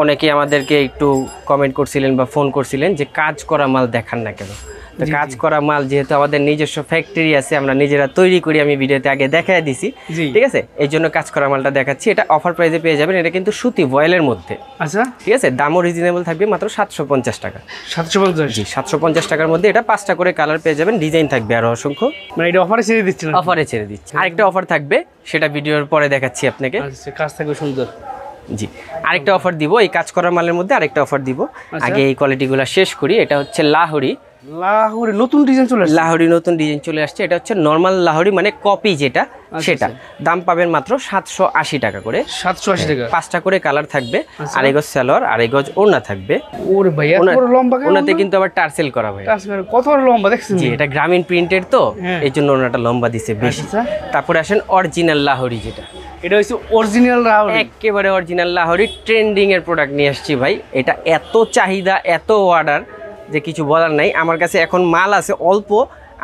অনেকেই আমাদেরকে একটু কমেন্ট করছিলেন বা ফোন করছিলেন যে কাজ করা মাল দেখান না কেন। তো কাজ করা মাল যেহেতু আমাদের নিজস্ব ফ্যাক্টরি আছে, আমরা নিজেরা তৈরি করি, আমি ভিডিওতে আগে দেখাই দিছি, ঠিক আছে? এই জন্য কাজ করা মালটা দেখাচ্ছি। এটা অফার প্রাইসে পেয়ে যাবেন। এটা কিন্তু সুতি ভয়েলের মধ্যে। আচ্ছা, ঠিক আছে? দামও রিজনেবল থাকবে, মাত্র 750 টাকা। 750? জি, 750 টাকার মধ্যে এটা 5টা করে কালার পেয়ে যাবেন। ডিজাইন থাকবে আরো অসংখ্য। মানে এটা অফারে ছেড়ে দিচ্ছেন? অফারে ছেড়ে দিচ্ছি। আরেকটা অফার থাকবে, সেটা ভিডিওর পরে দেখাচ্ছি আপনাকে। আচ্ছা, কাজ থাকবে সুন্দর। জি, আরেকটা অফার দিব, এই কাজ করার মালের মধ্যে আরেকটা অফার দিব। আগে এই কোয়ালিটিগুলো শেষ করি। এটা হচ্ছে লাহোরি। লাহোরি নতুন ডিজাইন চলে আসছে। লাহোরি নতুন ডিজাইন চলে আসছে। এটা হচ্ছে নরমাল লাহোরি, মানে কপি যেটা, সেটা। দাম পাবেন মাত্র 780 টাকা করে। 780 টাকা। 5টা করে কালার থাকবে, আড়াই গজ সালোয়ার, আড়াই গজ ওড়না থাকবে। ওরে ভাই, এত বড় লম্বা কেন? ওনাতে কিন্তু আবার টার্সেল করা হয়। কত বড় লম্বা দেখছেন? জি, এটা গ্রামীণ প্রিন্টের তো, এই জন্য ওনাটা লম্বা দিছে বেশি। তারপরে আসেন অরিজিনাল লাহোরি, যেটা এটা হচ্ছে অরিজিনাল লাহোরি, একেবারে অরিজিনাল লাহোরি। ট্রেন্ডিং এর প্রোডাক্ট নিয়ে আসছি ভাই। এটা এত চাহিদা, এত অর্ডার যে কিছু বলার নাই। আমার কাছে এখন মাল আছে অল্প,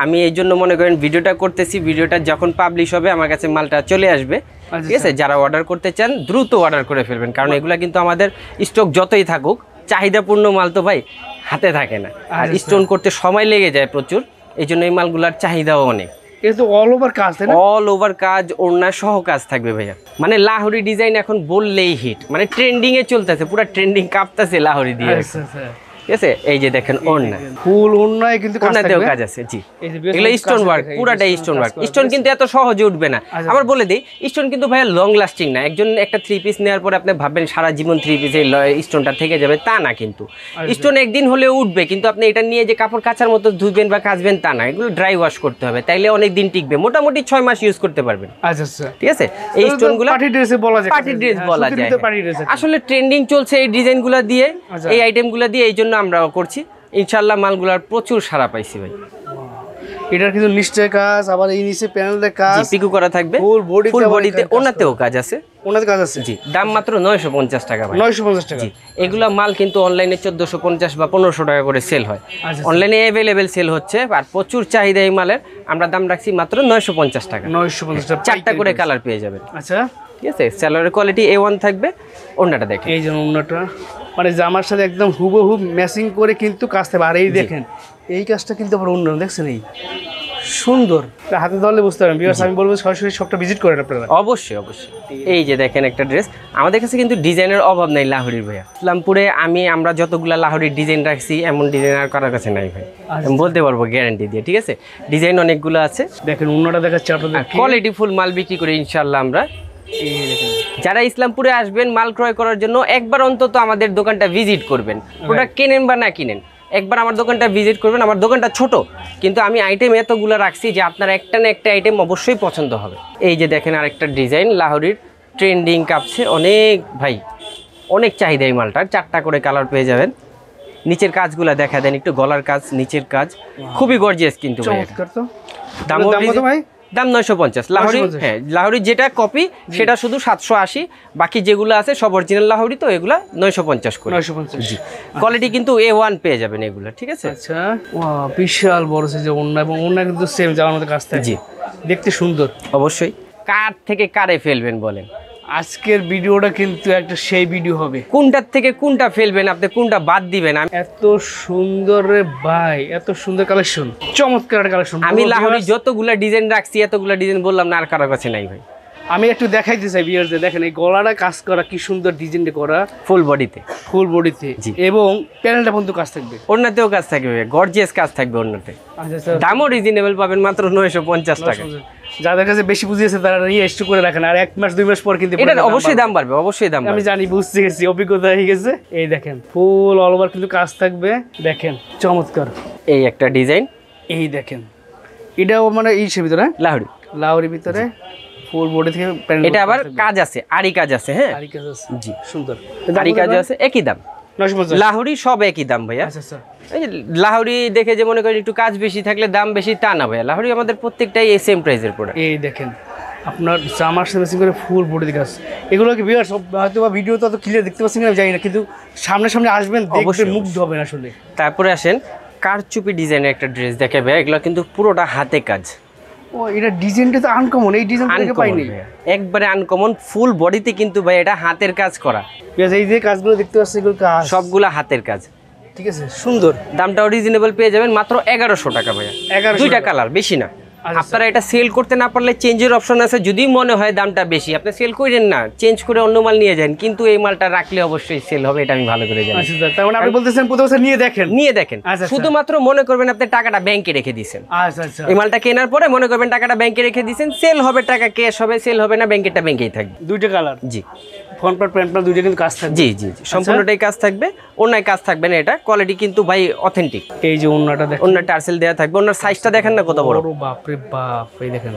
আমি এই জন্য মনে করেন ভিডিওটা করতেছি। ভিডিওটা যখন পাবলিশ হবে আমার কাছে মালটা চলে আসবে, ঠিক আছে? যারা অর্ডার করতে চান দ্রুত অর্ডার করে ফেলবেন, কারণ এগুলা কিন্তু আমাদের স্টক যতই থাকুক, চাহিদাপূর্ণ মাল তো ভাই হাতে থাকে না, আর স্টোন করতে সময় লেগে যায় প্রচুর। এই জন্য এই মালগুলার চাহিদাও অনেক। এটা তো অল ওভার কাজ, তাই না? অল ওভার কাজ, ওড়না সহ কাজ থাকবে ভাইয়া। মানে লাহোরি ডিজাইন এখন বললেই হিট, মানে ট্রেন্ডিং এ চলতেছে, পুরো ট্রেন্ডিং কাঁপতেছে লাহোরি দিয়ে। ঠিক আছে, এই যে দেখেন ওড়না, ফুল ওড়নায় কিন্তু কাজ ওড়নাতেও থাকবে। কাজ আছে। জি, এগুলো স্টোন ওয়ার্ক, পুরাটাই স্টোন ওয়ার্ক। স্টোন কিন্তু এত সহজে উঠবে না। আবার বলে দিই, স্টোন কিন্তু ভাইয়া লং লাস্টিং না। একজন একটা 3 পিস নেওয়ার পরে আপনি ভাববেন সারা জীবন 3 পিসে স্টোনটা থেকে যাবে, তা না কিন্তু। স্টোন একদিন হলেও উঠবে, কিন্তু আপনি এটা নিয়ে যে কাপড় কাচার মতো ধুবেন বা কাচবেন তা না। এগুলো ড্রাই ওয়াশ করতে হবে, তাইলে অনেক দিন টিকবে, মোটামুটি 6 মাস ইউজ করতে পারবেন। আচ্ছা আচ্ছা, ঠিক আছে। এই স্টোনগুলো পার্টি ড্রেসে বলা যায়, পার্টি ড্রেস বলা যায়। পার্টি ড্রেস আসলে ট্রেন্ডিং চলছে এই ডিজাইনগুলো দিয়ে, এই আইটেমগুলো দিয়ে, এই জন্য আমরাও করছি। ইনশাআল্লাহ মালগুলার প্রচুর সাড়া পাইছি ভাই। এটার কিন্তু নিচে কাজ, আবার এই নিচে প্যানেলের কাজ, পিকু করা থাকবে, ফুল বডিতে ওনাতেও কাজ আছে। ওনাতে কাজ আছে। জি, দাম মাত্র 950 টাকা ভাই। 950 টাকা। জি, এগুলা মাল কিন্তু অনলাইনে 1450 বা 1500 টাকা করে সেল হয়। অনলাইনে অ্যাভেলেবেল সেল হচ্ছে, আর প্রচুর চাহিদা এই মালের। আমরা দাম রাখছি মাত্র 950 টাকা। 950 টাকা, 4টা করে কালার পেয়ে যাবেন। আচ্ছা, ঠিক আছে। সেলারের কোয়ালিটি A1 থাকবে। ওড়নাটা দেখেন, এই যে ওড়নাটা মানে জামার সাথে একদম হুবহু ম্যাচিং করে কিন্তু কাজ থাকবে। আর এই দেখেন, এই কাজটা কিন্তু আবার অন্য, দেখছেন এই সুন্দর, হাতে ধরলে বুঝতে পারবেন। বিকজ আমি বলবো সরাসরি শপটা ভিজিট করেন আপনারা। অবশ্যই অবশ্যই। এই যে দেখেন একটা ড্রেস, আমাদের কাছে কিন্তু ডিজাইনের অভাব নাই লাহোরির ভাইয়া। ইসলামপুরে আমরা যতগুলা লাহোরির ডিজাইন রাখছি, এমন ডিজাইন আর কারোর কাছে নাই ভাই, আমি বলতে পারবো গ্যারান্টি দিয়ে। ঠিক আছে, ডিজাইন অনেকগুলো আছে। দেখেন অন্যটা দেখাচ্ছে আপনাদের, কোয়ালিটি ফুল মাল বিক্রি করি ইনশাআল্লাহ আমরা। যারা ইসলামপুরে আসবেন মাল ক্রয় করার জন্য, একবার অন্তত আমাদের দোকানটা ভিজিট করবেন। প্রোডাক্ট কেনেন বা না কিনেন, একবার আমার দোকানটা ভিজিট করবেন। আমার দোকানটা ছোট, কিন্তু আমি আইটেম এতগুলো রাখছি যে আপনার একটা না একটা আইটেম অবশ্যই পছন্দ হবে। এই যে দেখেন আরেকটা ডিজাইন, লাহোরির ট্রেন্ডিং কাপছে অনেক ভাই, অনেক চাহিদা এই মালটার। 4টা করে কালার পেয়ে যাবেন। নিচের কাজগুলো দেখা দেন একটু, গলার কাজ, নিচের কাজ খুবই গর্জিয়াস কিন্তু ভাই। দাম 950 লাহোরি। হ্যাঁ, লাহোরির যেটা কপি সেটা শুধু 780, বাকি যেগুলো আছে সব অরিজিনাল লাহোরি, তো এগুলা 950 করে। 950। জি, কোয়ালিটি কিন্তু A1 পেয়ে যাবেন এগুলো। ঠিক আছে। আচ্ছা, ওয়াও, বিশাল বড় সাইজের ওড়না, এবং ওড়না কিন্তু সেম জামার মধ্যে কাজ থাকে। জি, দেখতে সুন্দর। অবশ্যই। কার থেকে কারে ফেলবেন বলেন? আজকের ভিডিওটা কিন্তু একটা সেই ভিডিও হবে। কোনটার থেকে কোনটা ফেলবেন, আপনি কোনটা বাদ দিবেন? এত সুন্দর রে ভাই, এত সুন্দর কালেকশন, চমৎকার কালেকশন। আমি লাহোরি যতগুলা ডিজাইন রাখছি, এতগুলা ডিজাইন বললাম না, আর কারোর কাছে নাই ভাই। আমি একটু দেখাইতে চাই ভিউয়ারদের, দেখেন এই গলাটা কাজ করা, কি সুন্দর ডিজাইন করা, ফুল বডিতে, ফুল বডিতে, এবং প্যানেলটা বন্ধু কাজ থাকবে, ওড়নাতেও কাজ থাকবে, গর্জিয়াস কাজ থাকবে ওড়নাতে। আচ্ছা, দামও রিজনেবল পাবেন, মাত্র 950 টাকা। যাদের কাছে বেশি বুঝিয়েছে তারা নিয়ে এক্সট্রা করে রাখেন, আর 1 মাস 2 মাস পর কিন্তু এটা অবশ্যই দাম বাড়বে, অবশ্যই দাম বাড়বে। আমি জানি, বুঝতে গেছি, অভিজ্ঞতা হয়ে গেছে। এই দেখেন ফুল অল ওভার কিন্তু কাজ থাকবে, দেখেন চমৎকার। এই একটা ডিজাইন, এই দেখেন এটাও মানে ইসের ভিতরে, লাহোরি, লাহোরির ভিতরে ফুল বডি থেকে প্যানেল। এটা আবার কাজ আছে, আরি কাজ আছে। হ্যাঁ, আরি কাজ আছে। জি, সুন্দর। আরি কাজ আছে, একই দাম 950। লাহোরি সব একই দাম ভাইয়া। আচ্ছা আচ্ছা, এই যে লাহোরি দেখে যে মনে করেন একটু কাজ বেশি থাকলে দাম বেশি, তা না ভাইয়া। লাহোরি আমাদের প্রত্যেকটাই এই সেম প্রাইসের প্রোডাক্ট। এই দেখেন আপনার জামার সাথে ম্যাচিং করে ফুল বডি কাজ। এগুলো কি ভিউয়ার্স হয়তো বা ভিডিওতে অত ক্লিয়ার দেখতে পাচ্ছেন কিনা জানি না, কিন্তু সামনে সামনে আসবেন, দেখবেন, মুগ্ধ হবেন আসলে। তারপরে আসেন কারচুপি ডিজাইনের একটা ড্রেস দেখে ভাইয়া, এগুলো কিন্তু পুরোটা হাতে কাজ। ও, এটা ডিজাইনটা তো আনকমন, এই ডিজাইন থেকে পাইনি, একবারে আনকমন, ফুল বডিতে কিন্তু ভাই এটা হাতের কাজ করা। এই যে কাজগুলো দেখতে পাচ্ছেন, এগুলো কাজ সবগুলা হাতের কাজ। ঠিক আছে, সুন্দর। দামটাও রিজনেবল পেয়ে যাবেন, মাত্র 1100 টাকা ভাইয়া। 2টা কালার, বেশি না। আপনারা এটা সেল করতে না পারলে চেঞ্জের অপশন আছে, যদি মনে হয় দামটা বেশি আপনি সেল করেন না, চেঞ্জ করে অন্য মাল নিয়ে যান, কিন্তু এই মালটা রাখলে অবশ্যই সেল হবে, এটা আমি ভালো করে জানি। আচ্ছা, তার মানে আপনি বলতেছেন প্রতি বছর নিয়ে দেখেন, নিয়ে দেখেন। শুধুমাত্র মনে করবেন আপনি টাকাটা ব্যাংকে রেখে দিয়েছেন। আচ্ছা আচ্ছা, এই মালটা কেনার পরে মনে করবেন টাকাটা ব্যাংকে রেখে দিয়েছেন, সেল হবে, টাকা ক্যাশ হবে, সেল হবে না, ব্যাংকেরটা ব্যাংকেই থাকবে। 2টা কালার, জি, ফ্রন্ট পার্ট প্যান্ট পার্ট 2টা কিন্তু কাজ থাকবে। জি জি, সম্পূর্ণটাই কাজ থাকবে, অন্যায় কাজ থাকবে না। এটা কোয়ালিটি কিন্তু ভাই অথেন্টিক। এই যে ওন্নাটা দেখেন, ওন্নার টার্সেল দেওয়া থাকবে, ওন্নার সাইজটা দেখেন না কত বড়। বাপ রে বাপ, এই দেখেন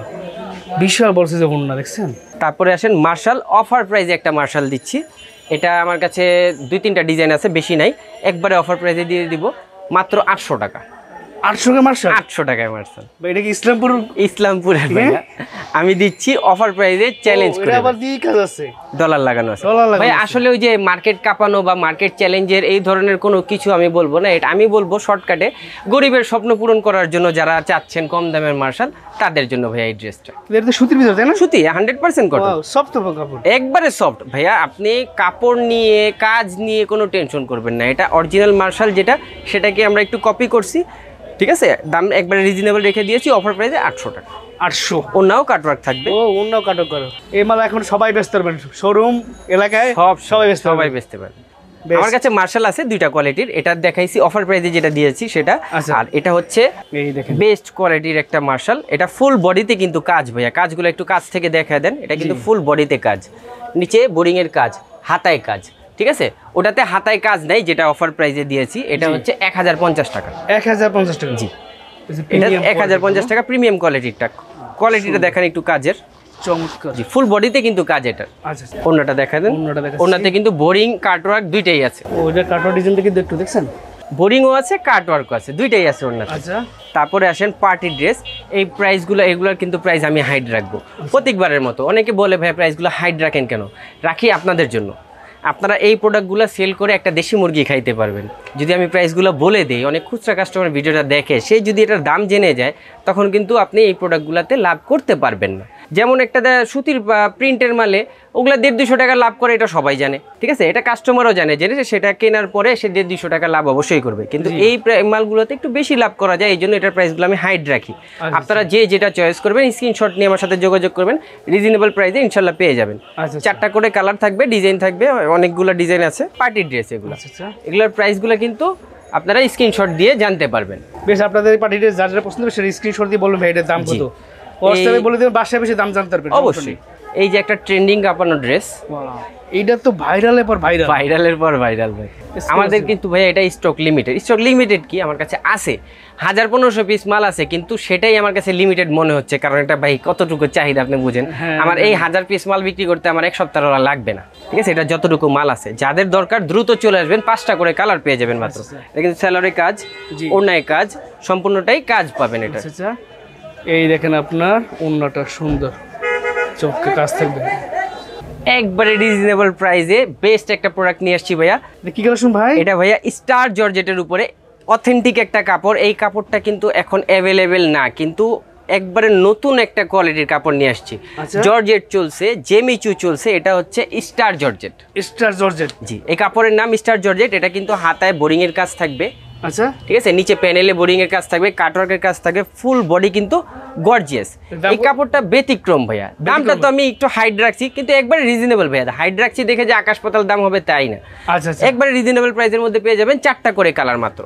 বিশাল বড় সাইজের ওন্না, দেখছেন। তারপরে আসেন মার্শাল, অফার প্রাইসে একটা মার্শাল দিচ্ছি। এটা আমার কাছে 2-3টা ডিজাইন আছে, বেশি নাই, একবারে অফার প্রাইসে দিয়ে দিব, মাত্র 800 টাকা। 800 টাকা মার্শাল? 800 টাকায় মার্শাল। এটা কি ইসলামপুর? ইসলামপুরে আমি দিচ্ছি অফার প্রাইসে, চ্যালেঞ্জ করে। এটা আবার দিয়ে কাজ আছে, ডলার লাগানো আছে ভাই। আছে। আসলে ওই যে মার্কেট কাঁপানো বা মার্কেট চ্যালেঞ্জের এই ধরনের কোনো কিছু আমি বলবো না। এটা আমি বলবো শর্টকাটে গরিবের স্বপ্ন পূরণ করার জন্য, যারা চাচ্ছেন কম দামের মার্শাল, তাদের জন্য ভাইয়া এই ড্রেসটা। এটা তো সুতির ভিতর, তাই না? সুতি, 100% কটন, সফট কাপড়, একবারে সফট ভাইয়া। আপনি কাপড় নিয়ে, কাজ নিয়ে কোনো টেনশন করবেন না। এটা অরিজিনাল মার্শাল যেটা, সেটাকে আমরা একটু কপি করছি। ঠিক আছে, দাম একবারে রিজনেবল রেখে দিয়েছি, অফার প্রাইসে 800 টাকা। 800 ওনাও কাটওয়ার্ক থাকবে। ও অন্য কাটক করো, এই মাল এখন সবাই ব্যস্ত পারবেন, শোরুম এলাকায় সবাই ব্যস্ত পারবে। আমার কাছে মার্শাল আছে দুইটা কোয়ালিটির, এটা দেখাইছি অফার প্রাইসে যেটা দিয়েছি সেটা, আর এটা হচ্ছে এই দেখেন বেস্ট কোয়ালিটির একটা মার্শাল। এটা ফুল বডিতে কিন্তু কাজ ভাইয়া, কাজগুলো একটু কাজ থেকে দেখা দেন। এটা কিন্তু ফুল বডিতে কাজ, নিচে বোরিং এর কাজ, হাতায় কাজ, ঠিক আছে। ওটাতে হাতায় কাজ নাই, যেটা অফার প্রাইসে দিয়েছি এটা হচ্ছে 1050 টাকা। 1050 টাকা, জি এটা 1050 টাকা প্রিমিয়াম কোয়ালিটিরটা। কোয়ালিটিটা দেখেন একটু কাজের, চমৎকার। জি ফুল বডিতে কিন্তু কাজ এটা। আচ্ছা ওন্নাটা দেখা দেন, ওন্নাতে কিন্তু বোরিং কাটওয়ার্ক দুইটাই আছে। ওইটা কাটওয়ার ডিজাইনটা কিন্তু একটু দেখছেন, বোরিংও আছে কাটওয়ার্কও আছে, দুইটাই আছে ওন্নাতে। আচ্ছা তারপরে আসেন পার্টি ড্রেস। এই প্রাইসগুলো, এগুলোর কিন্তু প্রাইস আমি হাইড রাখবো প্রত্যেকবারের মতো। অনেকে বলে ভাই প্রাইসগুলো হাইড রাখেন কেন? রাখি আপনাদের জন্য, আপনারা এই প্রোডাক্টগুলো সেল করে একটা দেশি মুরগি খাইতে পারবেন। যদি আমি প্রাইসগুলো বলে দিই, অনেক খুচরা কাস্টমার ভিডিওটা দেখে সে যদি এটার দাম জেনে যায়, তখন কিন্তু আপনি এই প্রোডাক্টগুলোতে লাভ করতে পারবেন না। যেমন একটা সুতির প্রিন্টের মালে ওগুলো 150-200 টাকা লাভ করে, এটা সবাই জানে, ঠিক আছে। এটা কাস্টমারও জানে, জেনে সেটা কেনার পরে সে 150-200 টাকা লাভ অবশ্যই করবে। কিন্তু এই মালগুলোতে একটু বেশি লাভ করা যায়, এই জন্য এটার প্রাইসগুলো আমি হাইড রাখি। আপনারা যে যেটা চয়েস করবেন স্ক্রিনশট নিয়ে আমার সাথে যোগাযোগ করবেন, রিজনেবল প্রাইসে ইনশাল্লাহ পেয়ে যাবেন। 4টা করে কালার থাকবে, ডিজাইন থাকবে, অনেকগুলো ডিজাইন আছে। পার্টি ড্রেস এগুলো, এগুলোর প্রাইসগুলো কিন্তু আপনারা স্ক্রিনশট দিয়ে জানতে পারবেন। বেশ, আপনাদের পার্টি ড্রেস যার পছন্দ হবে সেটা স্ক্রিনশট দিয়ে বলবেন ভাই এটার দাম কত, হোয়াটসঅ্যাপে বলে দেবেন, বাসায় বেশি দাম জানতে পারবেন অবশ্যই। এই যে একটা ট্রেন্ডিং কাপানো ড্রেস, এইটা তো ভাইরালের পর ভাইরাল, ভাইরালের পর ভাইরাল ভাই। আমাদের কিন্তু ভাই এটা স্টক লিমিটেড। স্টক লিমিটেড কি, আমার কাছে আছে 1000-1500 পিস মাল আছে, কিন্তু সেটাই আমার কাছে লিমিটেড মনে হচ্ছে, কারণ এটা ভাই কতটুকু চাহিদা আপনি বুঝেন। আমার এই 1000 পিস মাল বিক্রি করতে আমার 1 সপ্তাহ লাগবে না, ঠিক আছে। এটা যতটুকু মাল আছে, যাদের দরকার দ্রুত চলে আসবেন, 5টা করে কালার পেয়ে যাবেন মাত্র। এটা কিন্তু স্যালারি কাজ, ওড়নায় কাজ, সম্পূর্ণটাই কাজ পাবেন এটা। এই দেখেন আপনার ওড়নাটা সুন্দর, চোখে কাজ থাকবে, একবারে রিজনেবল প্রাইসে বেস্ট একটা প্রোডাক্ট নিয়ে আসছি ভাইয়া। কি কালেকশন ভাই? এটা ভাইয়া স্টার জর্জেটের উপরে অথেন্টিক একটা কাপড়। এই কাপড়টা কিন্তু এখন অ্যাভেলেবেল না, কিন্তু একবারে নতুন একটা কোয়ালিটির কাপড় নিয়ে আসছি। জর্জেট চলছে, জেমিচু চলছে, এটা হচ্ছে স্টার জর্জেট। স্টার জর্জেট, জি এই কাপড়ের নাম স্টার জর্জেট। এটা কিন্তু হাতায় বোরিং এর কাজ থাকবে, আচ্ছা ঠিক আছে। নিচে প্যানেলে বোরিং এর কাজ থাকবে, কাটওয়ার্কের কাজ থাকবে, ফুল বডি কিন্তু গর্জিয়াস। এই কাপড়টা ব্যতিক্রম ভাইয়া। দামটা তো আমি একটু হাইড রাখছি, কিন্তু একবারে রিজনেবল ভাইয়া। হাইড রাখছি দেখে যে আকাশ পাতাল দাম হবে তাই না, আচ্ছা একবারে রিজনেবল প্রাইসের মধ্যে পেয়ে যাবেন। 4টা করে কালার মাত্র।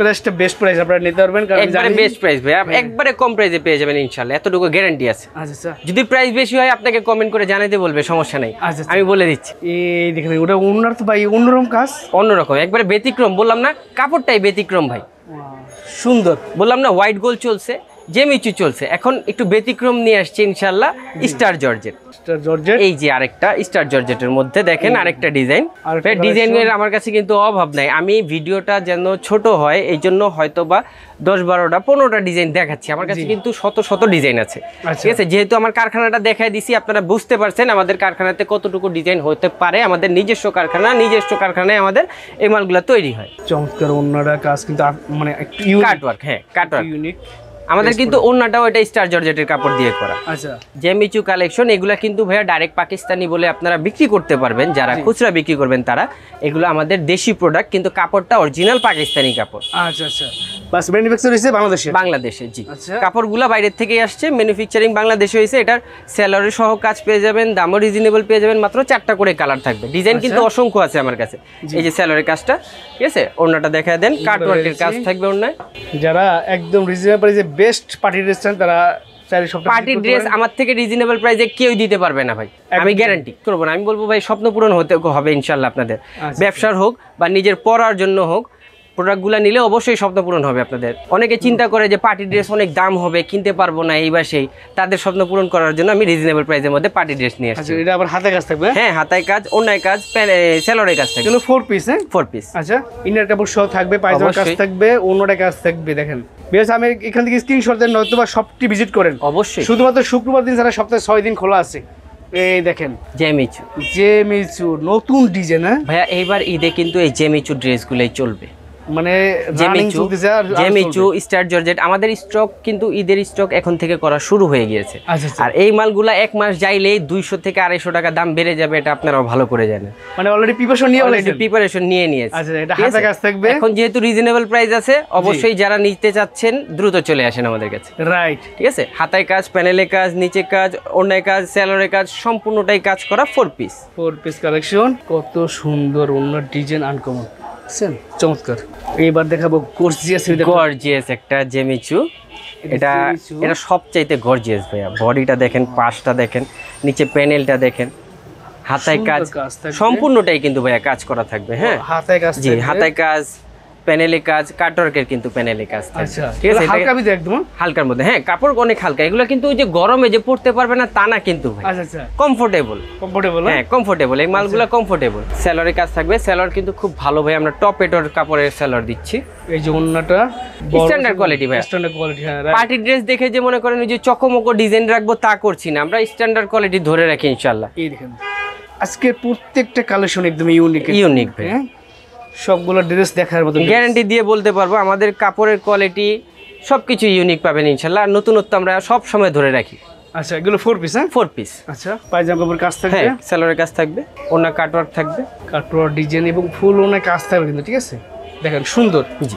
প্রাইসটা বেস্ট প্রাইস আপনারা নিতে পারবেন, কারণ একবারে বেস্ট প্রাইস ভাইয়া, একবারে কম প্রাইসে পেয়ে যাবেন ইনশাআল্লাহ, এতটুকু গ্যারান্টি আছে। আচ্ছা যদি প্রাইস বেশি হয় আপনাকে কমেন্ট করে জানাতে বলবে, সমস্যা নেই, আমি বলে দিচ্ছি। এই দেখেন ওটা ওনার তো ভাই অন্যরকম কাজ, অন্যরকম, একবারে ব্যতিক্রম। বললাম না কাপড়টাই ব্যতিক্রম ভাই, সুন্দর। বললাম না হোয়াইট গোল্ড চলছে, জেমিচু চলছে, এখন একটু ব্যতিক্রম নিয়ে আসছে ইনশাআল্লাহ স্টার জর্জেট। এই যে আরেকটা স্টার জর্জেটের মধ্যে দেখেন আরেকটা ডিজাইন। ডিজাইনের আমার কাছে কিন্তু অভাব নাই। আমি ভিডিওটা যেন ছোট হয় এই জন্য হয়তো বা 10-12-15টা ডিজাইন দেখাচ্ছি। আমার কাছে কিন্তু শত ডিজাইন আছে, ঠিক আছে। যেহেতু আমার কারখানাটা দেখাই দিছি, আপনারা বুঝতে পারছেন আমাদের কারখানাতে কতটুকু ডিজাইন হতে পারে। আমাদের নিজস্ব কারখানায় আমাদের এই মালগুলো তৈরি হয়। চমৎকার ওন্নাটা কাজ কিন্তু মানে কাটওয়ার্ক, হ্যাঁ কাটওয়ার্ক ইউনিক। আমাদের কিন্তু ওন্নাটাও এটা স্টার জর্জেটের কাপড় দিয়ে করা। আচ্ছা জেমিচু কালেকশন, এগুলা কিন্তু ভাইয়া ডাইরেক্ট পাকিস্তানি বলে আপনারা বিক্রি করতে পারবেন, যারা খুচরা বিক্রি করবেন তারা। এগুলো আমাদের দেশি প্রোডাক্ট, কিন্তু কাপড়টা অরিজিনাল পাকিস্তানি কাপড়। আচ্ছা আচ্ছা, বাস ম্যানুফ্যাকচার হইছে বাংলাদেশে, জি। কাপড়গুলো বাইরের থেকে আসছে, ম্যানুফ্যাকচারিং বাংলাদেশে হয়েছে। এটার স্যালারি সহ কাজ পেয়ে যাবেন, দামও রিজনেবল পেয়ে যাবেন। মাত্র 4টা করে কালার থাকবে, ডিজাইন কিন্তু অসংখ্য আছে আমার কাছে। এই যে স্যালারি কাজটা, ঠিক আছে। ওড়নাটা দেখা দেন, কাটওয়ার্কের কাজ থাকবে ওড়নায়। যারা একদম রিজনেবল যে বেস্ট পার্টি ড্রেস চান তারা পার্টি ড্রেস আমার থেকে রিজনেবল প্রাইসে কেউ দিতে পারবে না ভাই, আমি গ্যারান্টি করবো না। আমি বলবো ভাই স্বপ্ন পূরণ হতে হবে ইনশাল্লাহ আপনাদের। ব্যবসার হোক বা নিজের পড়ার জন্য হোক, প্রোডাক্টগুলো নিলে অবশ্যই স্বপ্ন পূরণ হবে আপনাদের। অনেকে চিন্তা করে যে পার্টি ড্রেস অনেক দাম হবে, কিনতে পারবো না, এই বা সেই, তাদের স্বপ্ন পূরণ করার জন্য আমি রিজনেবল প্রাইসের মধ্যে পার্টি ড্রেস নিয়ে আসছি। এটা আবার হাতে কাজ থাকবে, হ্যাঁ হাতায় কাজ, ওড়নায় কাজ, সেলরের কাজ থাকবে। 4 পিস, হ্যাঁ 4 পিস। আচ্ছা, ইনার কাপড় সহ থাকবে, পায়জামার কাজ থাকবে, ওড়নার কাজ থাকবে। দেখেন বেশ, আমি এখান থেকে স্ক্রিনশট দেন, নয়তো বা শপটি ভিজিট করেন অবশ্যই। শুধুমাত্র শুক্রবার দিন ছাড়া সপ্তাহে 6 দিন খোলা আছে। এই দেখেন জেমিচু নতুন ডিজাইন। হ্যাঁ ভাইয়া, এইবার ঈদে কিন্তু এই জেমিচু ড্রেসগুলোই চলবে। মানে রানিং চলতেছে আর জেমিচু স্টার জর্জেট আমাদের স্টক কিন্তু ঈদের স্টক এখন থেকে করা শুরু হয়ে গিয়েছে। আচ্ছা আচ্ছা। আর এই মালগুলা এক মাস যাইলেই 200 থেকে 250 টাকা দাম বেড়ে যাবে, এটা আপনারাও ভালো করে জানেন। মানে অলরেডি প্রিপারেশন নিয়ে নিয়েছে। আচ্ছা, এটা হাতে কাজ থাকবে। এখন যেহেতু রিজনেবল প্রাইস আছে, অবশ্যই যারা নিতে চাচ্ছেন দ্রুত চলে আসেন আমাদের কাছে। রাইট, ঠিক আছে। হাতায় কাজ, প্যানেলে কাজ, নিচে কাজ, ওড়নায় কাজ, সেলরে কাজ, সম্পূর্ণটাই কাজ করা 4 পিস কালেকশন। কত সুন্দর অন্য ডিজাইন, আনকমন, চমৎকার। এইবার দেখাবো গর্জিয়াস একটা জেমিচু। এটা সবচাইতে গর্জিয়াস ভাইয়া। বডিটা দেখেন, পাশটা দেখেন, নিচে প্যানেলটা দেখেন, হাতায় কাজ সম্পূর্ণটাই কিন্তু ভাইয়া কাজ করা থাকবে। হ্যাঁ, হাতায় কাজ, জি হাতায় কাজ, প্যানেলে কাজ, কাটওয়ার্কের কিন্তু প্যানেলে কাজ থাকবে। আচ্ছা, ঠিক আছে, হালকা ভিতরে একদম হালকার মধ্যে। হ্যাঁ, কাপড় অনেক হালকা। এগুলো কিন্তু ওই যে গরমে যে পরতে পারবে না তা না কিন্তু ভাই। আচ্ছা আচ্ছা, কমফোর্টেবল। হ্যাঁ কমফোর্টেবল। এই মালগুলো কমফোর্টেবল। সেলরে কাজ থাকবে। সেলর কিন্তু খুব ভালো ভাই, আমরা টপ এটর কাপড়ের সেলর দিচ্ছি। এই যে ওন্নাটা স্ট্যান্ডার্ড কোয়ালিটি ভাই। Standard quality. হ্যাঁ, পার্টি ড্রেস দেখে যে মনে করেন ওই যে চকমকো ডিজাইন রাখবো তা করছি না, আমরা স্ট্যান্ডার্ড কোয়ালিটি ধরে রাখি ইনশাআল্লাহ। এই দেখেন আজকে প্রত্যেকটা কালেকশন একদম ইউনিক ভাই। সবগুলো ড্রেস দেখার মতো, গ্যারান্টি দিয়ে বলতে পারবো আমাদের কাপড়ের কোয়ালিটি সবকিছু ইউনিক পাবেন ইনশাআল্লাহ। আর নতুনত্ব আমরা সব সময় ধরে রাখি। আচ্ছা, এগুলো 4 পিস। হ্যাঁ, 4 পিস। আচ্ছা, পায়জামা কাপড় কাজ থাকবে, হ্যাঁ সেলরের কাজ থাকবে, ওনা কাটওয়ার্ক থাকবে, কাটওয়ার্ক ডিজাইন এবং ফুল ওনা কাজ থাকবে কিন্তু। ঠিক আছে, দেখেন সুন্দর। জি,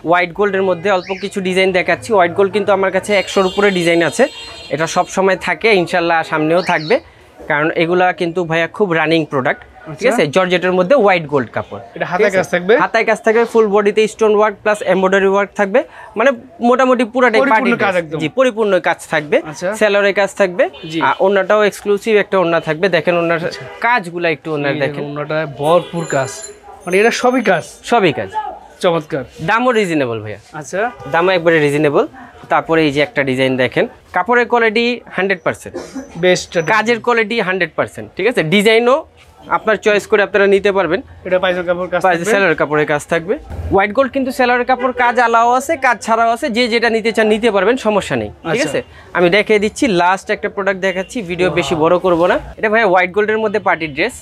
হোয়াইট গোল্ডের মধ্যে অল্প কিছু ডিজাইন দেখাচ্ছি। হোয়াইট গোল্ড কিন্তু আমার কাছে 100-র উপরে ডিজাইন আছে। এটা সব সময় থাকে ইনশাআল্লাহ, সামনেও থাকবে, কারণ এগুলা কিন্তু ভাইয়া খুব রানিং প্রোডাক্ট। ঠিক আছে, জর্জেটের মধ্যে হোয়াইট গোল্ড কাপড়। এটা হাতায় কাজ থাকবে, হাতায় কাজ থাকবে, ফুল বডিতে stone work plus embroidery work থাকবে, মানে মোটামুটি পুরোটাই পার্টি কাজ। জি, পরিপূর্ণ কাজ থাকবে। আচ্ছা, সেলরে কাজ থাকবে, আর ওন্নাটাও এক্সক্লুসিভ একটা ওন্না থাকবে। দেখেন ওন্নার কাজগুলো একটু, ওন্নার দেখেন ওন্নাটা ভরপুর কাজ, মানে এটা সবই কাজ। চমৎকার। দামও রিজনেবল ভাইয়া। আচ্ছা, দামও একবারে রিজনেবল। তারপরে এই যে একটা ডিজাইন দেখেন, কাপড়ের কোয়ালিটি 100%, বেস্ট কাজের কোয়ালিটি 100%। ঠিক আছে, ডিজাইনও আপনার চয়েস করে আপনারা নিতে পারবেন। এটা পায়জামা কাপড় কাজ থাকবে, সেলরের কাপড়ের কাজ থাকবে। হোয়াইট গোল্ড কিন্তু সেলরের কাপড় কাজ আলাও আছে, কাজ ছাড়াও আছে। যে যেটা নিতে চান নিতে পারবেন, সমস্যা নেই। ঠিক আছে, আমি দেখিয়ে দিচ্ছি। লাস্ট একটা প্রোডাক্ট দেখাচ্ছি, ভিডিও বেশি বড় করব না। এটা ভাই হোয়াইট গোল্ডের মধ্যে পার্টি ড্রেস।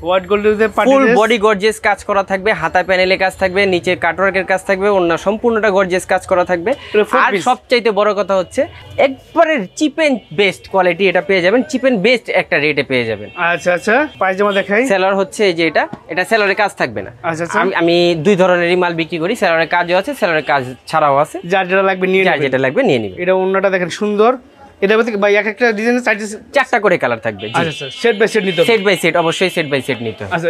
হোয়াইট গোল্ডের মধ্যে পার্টি ফুল বডি গর্জিয়াস কাজ করা থাকবে, হাতা প্যানেলে কাজ থাকবে, নিচে কাটওয়ার্কের কাজ থাকবে, অন্য সম্পূর্ণটা গর্জিয়াস কাজ করা থাকবে। আর সবচাইতে বড় কথা হচ্ছে একবারে চিপ এন্ড বেস্ট কোয়ালিটি এটা পেয়ে যাবেন, চিপ এন্ড বেস্ট একটা রেটে পেয়ে যাবেন। আচ্ছা আচ্ছা, পায়জামা দেখাই। সেলর হচ্ছে এই যে এটা সেলরের কাজ থাকবে না। আচ্ছা আচ্ছা, আমি দুই ধরনেরই মাল বিক্রি করি, সেলরের কাজও আছে, সেলরের কাজ ছাড়াও আছে। যার যেটা লাগবে নিয়ে যার যেটা লাগবে নিয়ে নিবে। এটা অন্যটা দেখেন সুন্দর। এটা বলতে ভাই এক একটা ডিজাইনের 4টা করে কালার থাকবে। আচ্ছা, সেট বাই সেট নিতে হবে। সেট বাই সেট, অবশ্যই সেট বাই সেট নিতে হবে। আচ্ছা।